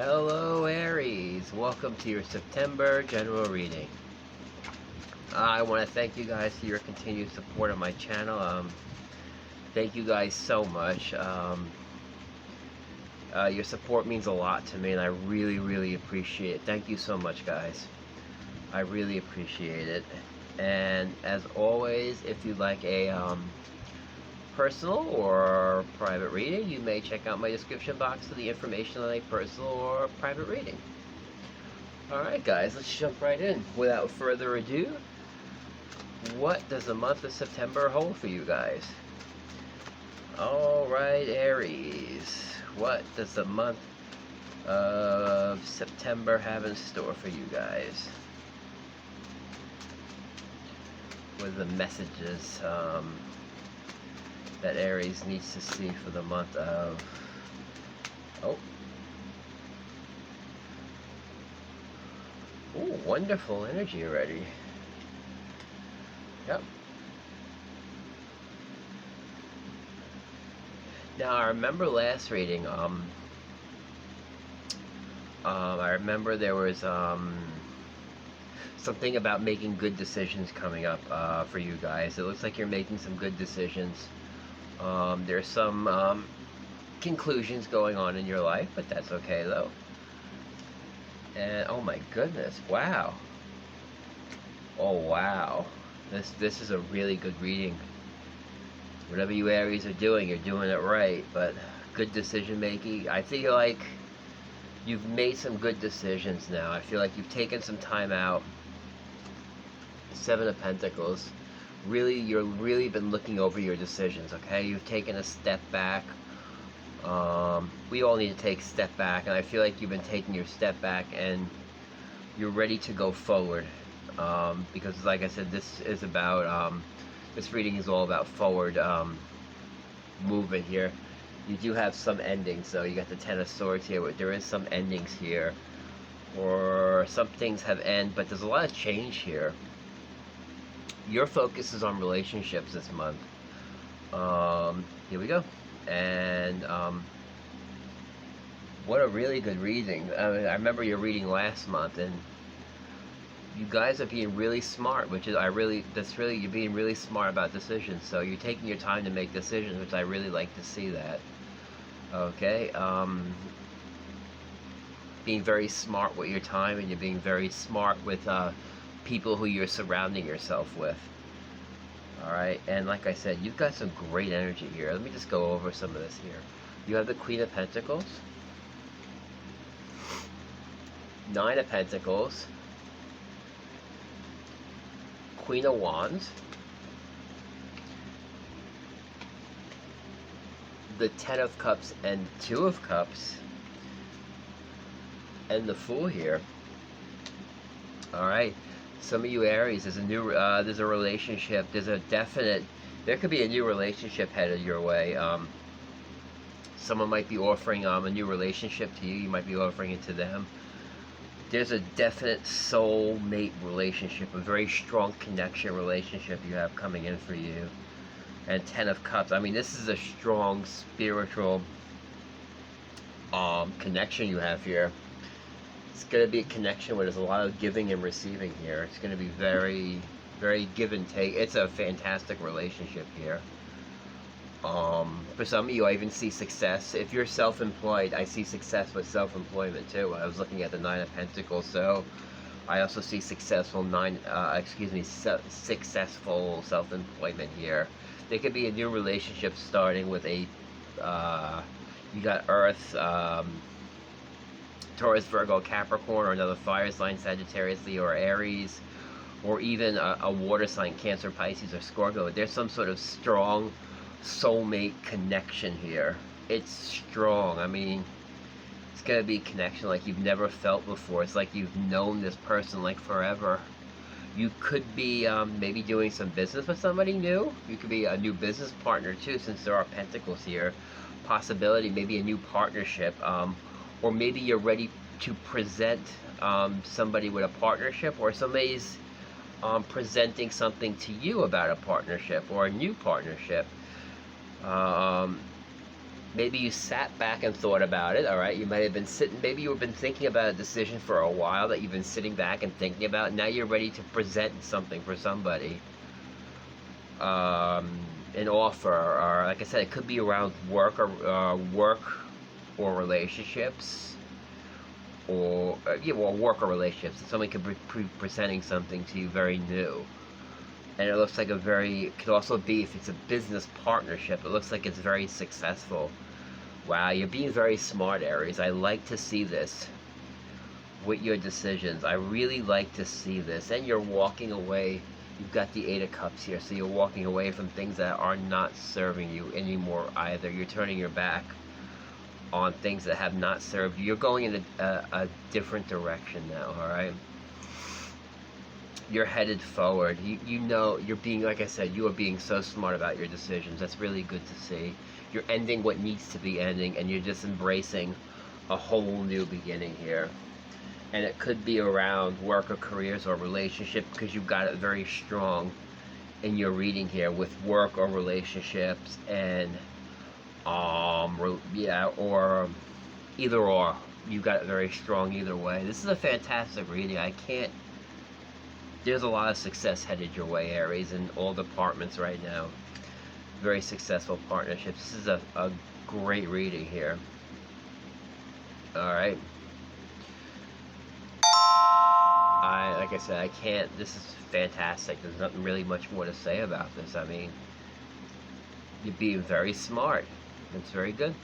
Hello Aries, welcome to your September general reading. I want to thank you guys for your continued support of my channel. Thank you guys so much. Your support means a lot to me and I really appreciate it. Thank you so much, guys. I really appreciate it. And as always, if you'd like a personal or private reading, you may check out my description box for the information on a personal or private reading. Alright guys, let's jump right in. Without further ado, what does the month of September hold for you guys? Alright Aries, what does the month of September have in store for you guys? What are the messages that Aries needs to see for the month of... Ooh, wonderful energy already. Yep. Now I remember last reading, I remember there was something about making good decisions coming up for you guys. It looks like you're making some good decisions. There's some conclusions going on in your life, but that's okay though. And oh my goodness, wow. Oh wow. This is a really good reading. Whatever you Aries are doing, you're doing it right, but good decision making. I feel like you've made some good decisions now. I feel like you've taken some time out. Seven of Pentacles. You've really been looking over your decisions, okay? You've taken a step back. We all need to take a step back, and I feel like you've been taking your step back and you're ready to go forward. Because like I said, this is about, this reading is all about forward movement here. You do have some endings, so you got the Ten of Swords here, but there is some endings here. Or some things have ended, but there's a lot of change here. Your focus is on relationships this month. Here we go. And what a really good reading. I mean, I remember your reading last month, and you guys are being really smart, which is you're being really smart about decisions. So you're taking your time to make decisions, which I really like to see that. Okay. Being very smart with your time, and you're being very smart with people who you're surrounding yourself with. Alright, and like I said, you've got some great energy here. Let me just go over some of this here. You have the Queen of Pentacles, Nine of Pentacles, Queen of Wands, the Ten of Cups and Two of Cups, and the Fool here. Alright, some of you Aries, there's a relationship, there could be a new relationship headed your way. Someone might be offering a new relationship to you, you might be offering it to them. There's a definite soulmate relationship, a very strong connection relationship you have coming in for you. And Ten of Cups, I mean, this is a strong spiritual connection you have here. It's going to be a connection where there's a lot of giving and receiving here. It's going to be very give and take. It's a fantastic relationship here. For some of you, I even see success. If you're self-employed, I see success with self-employment too. I was looking at the Nine of Pentacles, so I also see successful successful self-employment here. There could be a new relationship starting with a, you got Earth, Taurus, Virgo, Capricorn, or another fire sign, Sagittarius, Leo, or Aries, or even a water sign, Cancer, Pisces, or Scorpio. There's some sort of strong soulmate connection here. It's strong. I mean, it's going to be a connection like you've never felt before. It's like you've known this person like forever. You could be maybe doing some business with somebody new. You could be a new business partner too, since there are pentacles here. Possibility, maybe a new partnership. Or maybe you're ready to present somebody with a partnership, or somebody's presenting something to you about a partnership or a new partnership. Maybe you sat back and thought about it, all right? You might have been sitting, maybe you've been thinking about a decision for a while that you've been sitting back and thinking about. Now you're ready to present something for somebody. An offer, or like I said, it could be around work or relationships, or yeah, well, work or relationships. Somebody could be presenting something to you very new, and it looks like it could also be, if it's a business partnership, it looks like it's very successful. Wow, you're being very smart, Aries. I like to see this with your decisions. I really like to see this. And you're walking away. You've got the Eight of Cups here, so you're walking away from things that are not serving you anymore either. You're turning your back on things that have not served you. You're going in a different direction now, all right? You're headed forward. You know, you're being, like I said, you are being so smart about your decisions. That's really good to see. You're ending what needs to be ending, and you're just embracing a whole new beginning here. And it could be around work or careers or relationship, because you've got it very strong in your reading here with work or relationships, and yeah, or either or. You got it very strong either way. This is a fantastic reading. There's a lot of success headed your way, Aries, in all departments right now. Very successful partnerships. This is a great reading here. Alright. Like I said, I can't, this is fantastic. There's nothing really much more to say about this. I mean, you're being very smart. It's very good.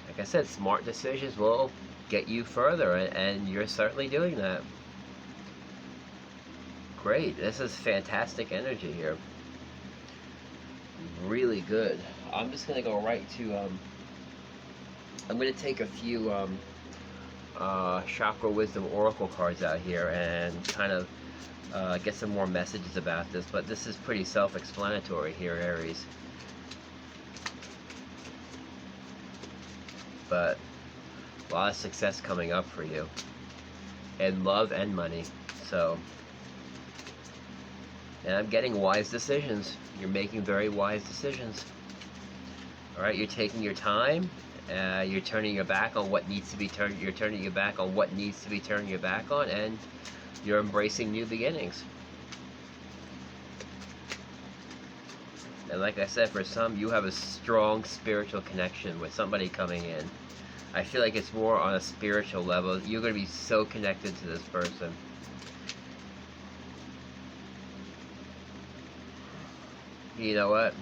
Like I said, smart decisions will get you further, and you're certainly doing that. Great. This is fantastic energy here. Really good. I'm just going to go right to, I'm going to take a few Chakra Wisdom Oracle cards out here and kind of get some more messages about this, but this is pretty self-explanatory here, Aries. But a lot of success coming up for you, and love and money. So, and I'm getting wise decisions. You're making very wise decisions. Alright, you're taking your time. You're turning your back on what needs to be turned. You're turning your back on what needs to be turned your back on, and you're embracing new beginnings. And like I said, for some, you have a strong spiritual connection with somebody coming in. I feel like it's more on a spiritual level. You're going to be so connected to this person. You know what?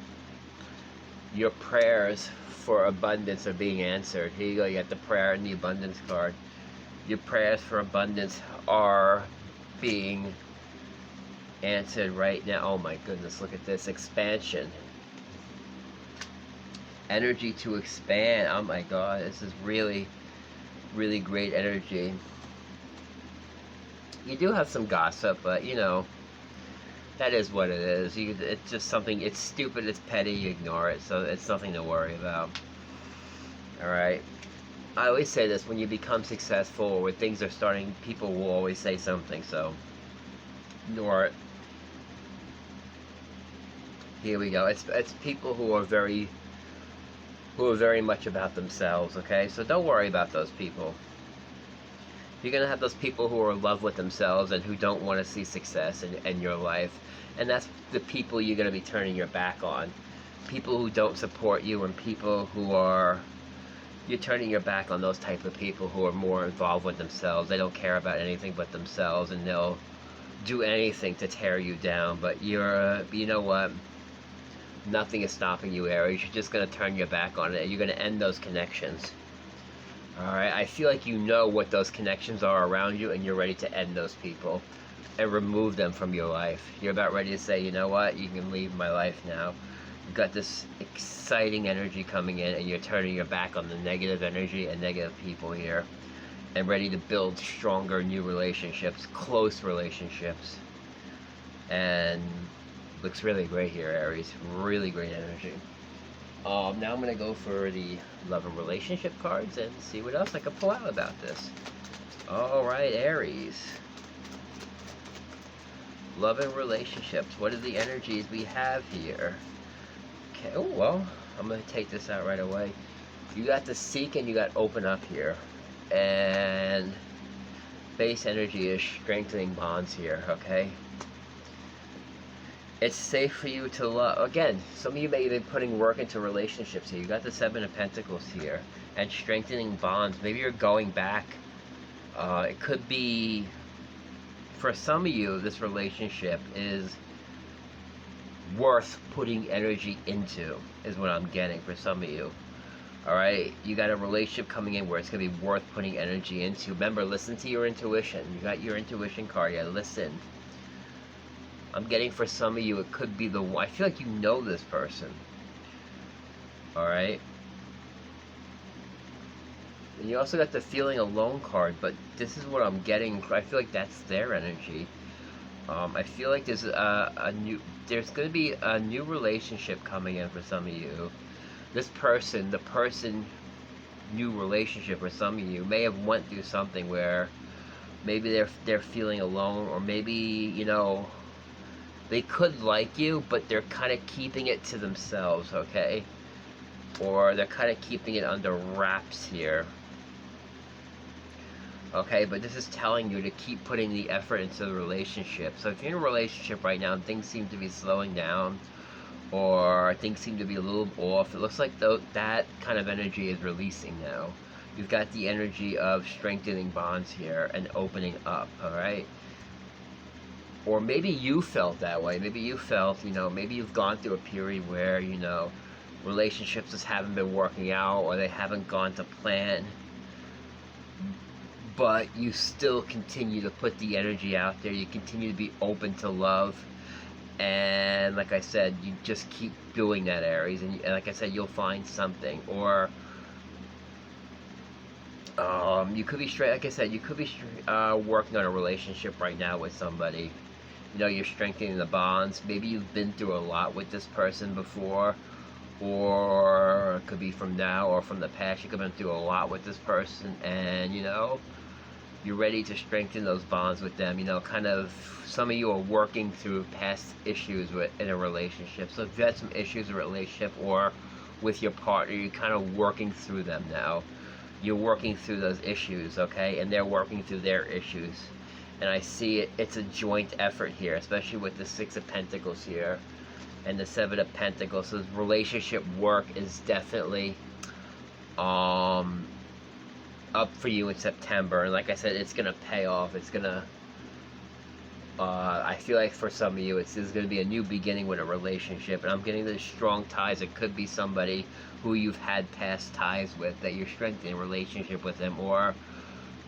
Your prayers for abundance are being answered. Here you go. You got the prayer and the abundance card. Your prayers for abundance are being answered right now. Oh my goodness, look at this. Expansion. Energy to expand. Oh my god, this is really, really great energy. You do have some gossip, but you know, that is what it is. It's just something, it's stupid, it's petty, you ignore it, so it's nothing to worry about. Alright? I always say this, when you become successful or when things are starting, people will always say something, so ignore it. Here we go. It's people who are very much about themselves, okay? So don't worry about those people. You're going to have those people who are in love with themselves and who don't want to see success in your life. And that's the people you're going to be turning your back on. People who don't support you, and people who are... You're turning your back on those type of people who are more involved with themselves. They don't care about anything but themselves, and they'll do anything to tear you down. But you know what? Nothing is stopping you, Aries. You're just going to turn your back on it. You're going to end those connections. Alright, I feel like you know what those connections are around you, and you're ready to end those people and remove them from your life. You're about ready to say, you know what, you can leave my life now. You've got this exciting energy coming in, and you're turning your back on the negative energy and negative people here, and ready to build stronger new relationships, close relationships. And looks really great here, Aries. Really great energy. Now I'm going to go for the love and relationship cards and see what else I can pull out about this. Alright, Aries. Love and relationships. What are the energies we have here? Okay, oh, well, I'm going to take this out right away. You got the seek and you got open up here. And base energy is strengthening bonds here, okay? It's safe for you to love. Again, some of you may be putting work into relationships here. You got the Seven of Pentacles here. And strengthening bonds. Maybe you're going back. It could be, for some of you, this relationship is worth putting energy into, is what I'm getting for some of you. Alright, you got a relationship coming in where it's going to be worth putting energy into. Remember, listen to your intuition. You got your intuition card. Yeah, listen. I'm getting for some of you, it could be the one. I feel like you know this person. Alright. And you also got the feeling alone card, but this is what I'm getting. I feel like that's their energy. I feel like there's there's going to be a new relationship coming in for some of you. This person, new relationship for some of you may have went through something where maybe they're feeling alone, or maybe, you know, they could like you, but they're kind of keeping it to themselves, okay? Or they're kind of keeping it under wraps here. Okay, but this is telling you to keep putting the effort into the relationship. So if you're in a relationship right now and things seem to be slowing down, or things seem to be a little off, it looks like that kind of energy is releasing now. You've got the energy of strengthening bonds here and opening up, alright? Or maybe you felt that way. Maybe you felt, you know, maybe you've gone through a period where, you know, relationships just haven't been working out, or they haven't gone to plan. But you still continue to put the energy out there. You continue to be open to love. And like I said, you just keep doing that, Aries. And like I said, you'll find something. Or you could be straight. Like I said, you could be working on a relationship right now with somebody. You know, you're strengthening the bonds. Maybe you've been through a lot with this person before. Or it could be from now or from the past. You could have been through a lot with this person. And, you know, you're ready to strengthen those bonds with them. You know, kind of, some of you are working through past issues in a relationship. So if you had some issues in a relationship or with your partner, you're kind of working through them now. You're working through those issues, okay? And they're working through their issues. And I see it's a joint effort here, especially with the Six of Pentacles here and the Seven of Pentacles. So relationship work is definitely up for you in September. And like I said, it's going to pay off. It's going to, I feel like for some of you, this is going to be a new beginning with a relationship. And I'm getting these strong ties. It could be somebody who you've had past ties with, that you're strengthening a relationship with them, or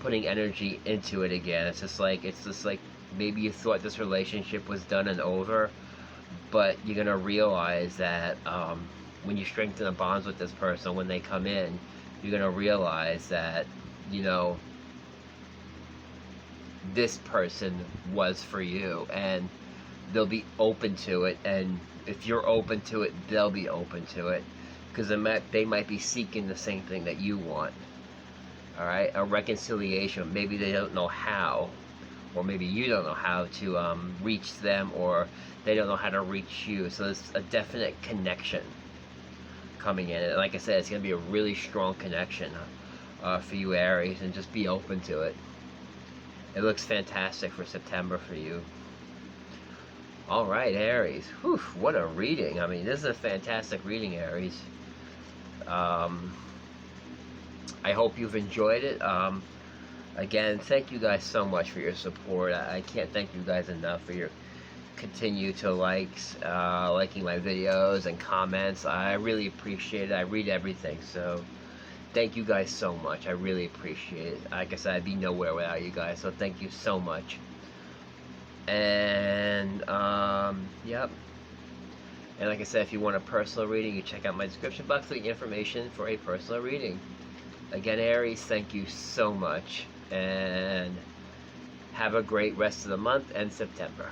putting energy into it again. It's just like maybe you thought this relationship was done and over, but you're going to realize that when you strengthen the bonds with this person, when they come in, you're going to realize that, you know, this person was for you, and they'll be open to it. And if you're open to it, they'll be open to it, because they might be seeking the same thing that you want. Alright, a reconciliation. Maybe they don't know how, or maybe you don't know how to reach them, or they don't know how to reach you. So there's a definite connection coming in. And like I said, it's going to be a really strong connection for you, Aries, and just be open to it. It looks fantastic for September for you. Alright, Aries. Whew, what a reading. I mean, this is a fantastic reading, Aries. I hope you've enjoyed it. Again, thank you guys so much for your support. I can't thank you guys enough for your continue to liking my videos and comments. I really appreciate it. I read everything, so thank you guys so much. I really appreciate it. Like I said, I'd be nowhere without you guys, so thank you so much. And yep. And like I said, if you want a personal reading, you check out my description box for the information for a personal reading. Again, Aries, thank you so much, and have a great rest of the month and September.